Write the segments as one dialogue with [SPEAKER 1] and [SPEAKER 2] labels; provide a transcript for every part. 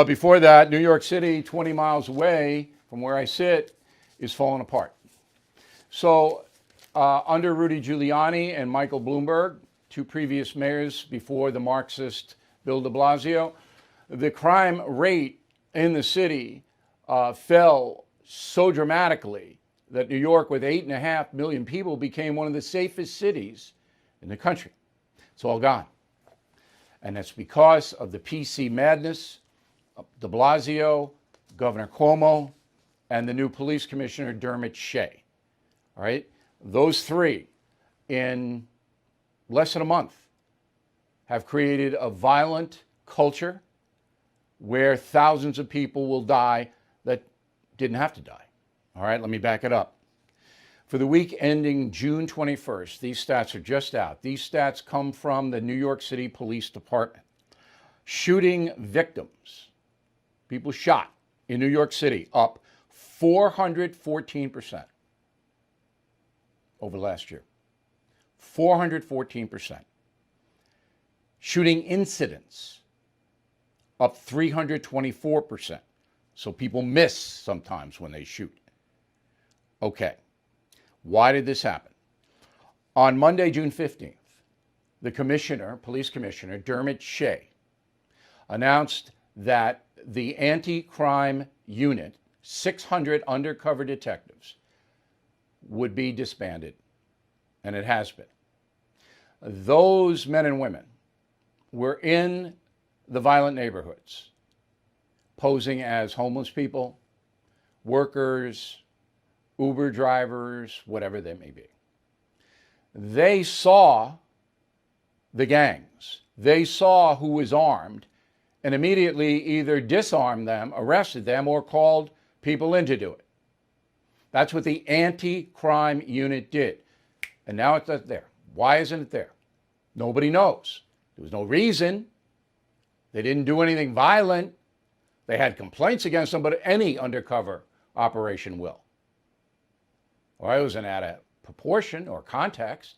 [SPEAKER 1] But before that, New York City, 20 miles away from where I sit, is falling apart. So under Rudy Giuliani and Michael Bloomberg, two previous mayors before the Marxist Bill de Blasio, the crime rate in the city fell so dramatically that New York, with 8.5 million people, became one of the safest cities in the country. It's all gone. And that's because of the PC madness of de Blasio, Governor Cuomo, and the new police commissioner, Dermot Shea. All right? Those three, in less than a month, have created a violent culture where thousands of people will die that didn't have to die. All right, let me back it up. For the week ending June 21st, these stats are just out. These stats come from the New York City Police Department. Shooting victims, people shot in New York City, up 414% over last year. 414%. Shooting incidents, up 324%. So people miss sometimes when they shoot. Okay. Why did this happen? On Monday, June 15th, the commissioner, police commissioner, Dermot Shea, announced that the anti-crime unit, 600 undercover detectives, would be disbanded, and it has been. Those men and women were in the violent neighborhoods, posing as homeless people, workers, Uber drivers, whatever they may be. They saw the gangs. They saw who was armed and immediately either disarmed them, arrested them, or called people in to do it. That's what the anti-crime unit did. And now it's not there. Why isn't it there? Nobody knows. There was no reason. They didn't do anything violent. They had complaints against them, but any undercover operation will. Or it wasn't out of proportion or context.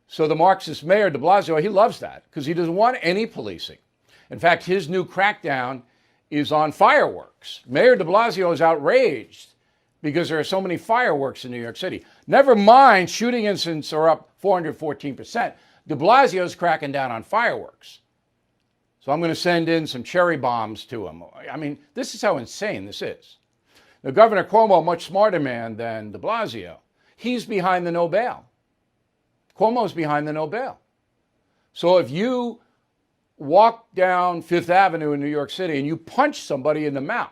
[SPEAKER 1] So the Marxist mayor, de Blasio, he loves that because he doesn't want any policing. In fact, his new crackdown is on fireworks. Mayor de Blasio is outraged because there are so many fireworks in New York City. Never mind, shooting incidents are up 414%. De Blasio is cracking down on fireworks. So I'm going to send in some cherry bombs to him. I mean, this is how insane this is. Now, Governor Cuomo, a much smarter man than de Blasio, he's behind the no bail. Cuomo's behind the no bail. So if you walk down Fifth Avenue in New York City and you punch somebody in the mouth,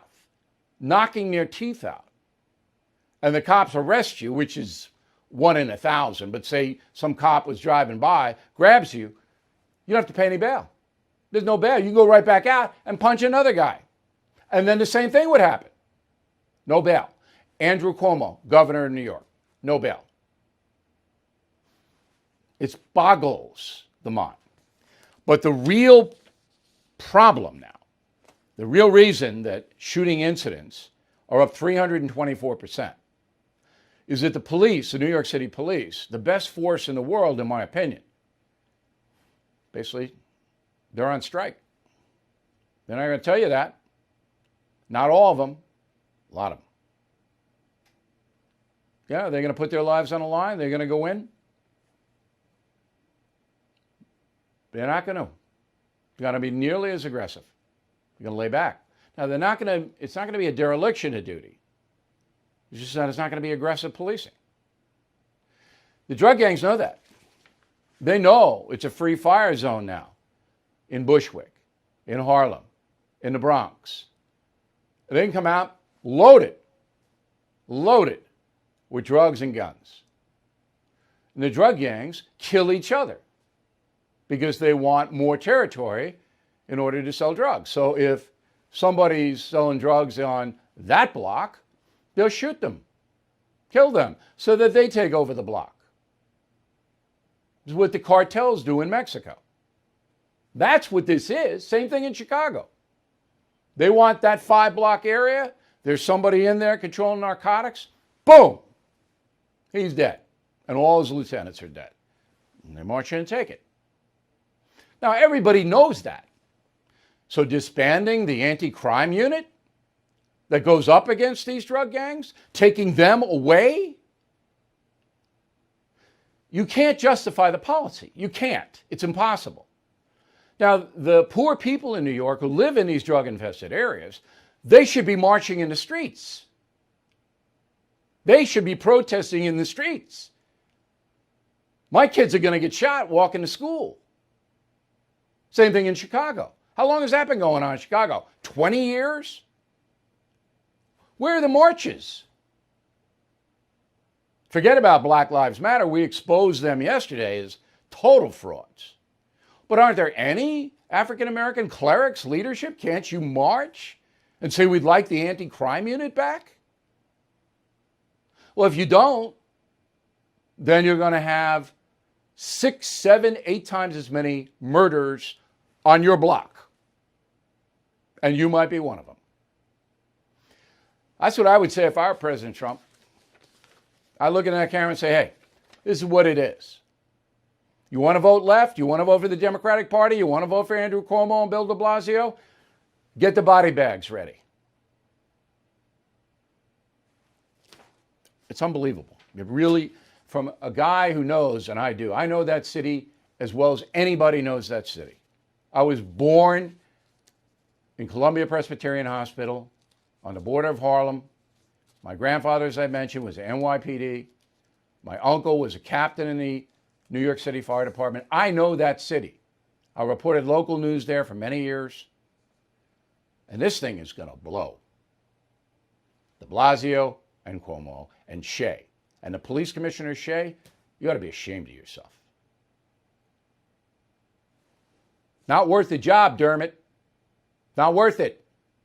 [SPEAKER 1] knocking their teeth out, and the cops arrest you, which is 1 in 1,000, but say some cop was driving by, grabs you, you don't have to pay any bail. There's no bail. You can go right back out and punch another guy. And then the same thing would happen. No bail. Andrew Cuomo, governor of New York, no bail. It boggles the mind. But the real problem now, the real reason that shooting incidents are up 324%, is that the police, the New York City police, the best force in the world, in my opinion, basically, they're on strike. They're not going to tell you that. Not all of them. A lot of them. Yeah, they're going to put their lives on the line. They're going to go in. They're not going to. They're going to be nearly as aggressive. They're going to lay back. Now, they're not going to. It's not going to be a dereliction of duty. It's just that it's not going to be aggressive policing. The drug gangs know that. They know it's a free fire zone now in Bushwick, in Harlem, in the Bronx. They can come out loaded with drugs and guns. And the drug gangs kill each other because they want more territory in order to sell drugs. So if somebody's selling drugs on that block, they'll shoot them, kill them, so that they take over the block. This is what the cartels do in Mexico. That's what this is. Same thing in Chicago. They want that 5-block area. There's somebody in there controlling narcotics. Boom! He's dead. And all his lieutenants are dead. And they march in and take it. Now, everybody knows that. So disbanding the anti-crime unit that goes up against these drug gangs, taking them away, you can't justify the policy. You can't. It's impossible. Now, the poor people in New York who live in these drug-infested areas, they should be marching in the streets. They should be protesting in the streets. My kids are going to get shot walking to school. Same thing in Chicago. How long has that been going on in Chicago? 20 years? Where are the marches? Forget about Black Lives Matter. We exposed them yesterday as total frauds. But aren't there any African-American clerics, leadership? Can't you march and say we'd like the anti-crime unit back? Well, if you don't, then you're going to have 6, 7, 8 times as many murders on your block. And you might be one of them. That's what I would say if I were President Trump. I look in that camera and say, hey, this is what it is. You want to vote left? You want to vote for the Democratic Party? You want to vote for Andrew Cuomo and Bill de Blasio? Get the body bags ready. It's unbelievable. It really, from a guy who knows, and I do, I know that city as well as anybody knows that city. I was born in Columbia Presbyterian Hospital on the border of Harlem. My grandfather, as I mentioned, was NYPD. My uncle was a captain in the New York City Fire Department. I know that city. I reported local news there for many years. And this thing is going to blow. De Blasio and Cuomo and Shea. And the police commissioner, Shea, you ought to be ashamed of yourself. Not worth the job, Dermot. Not worth it.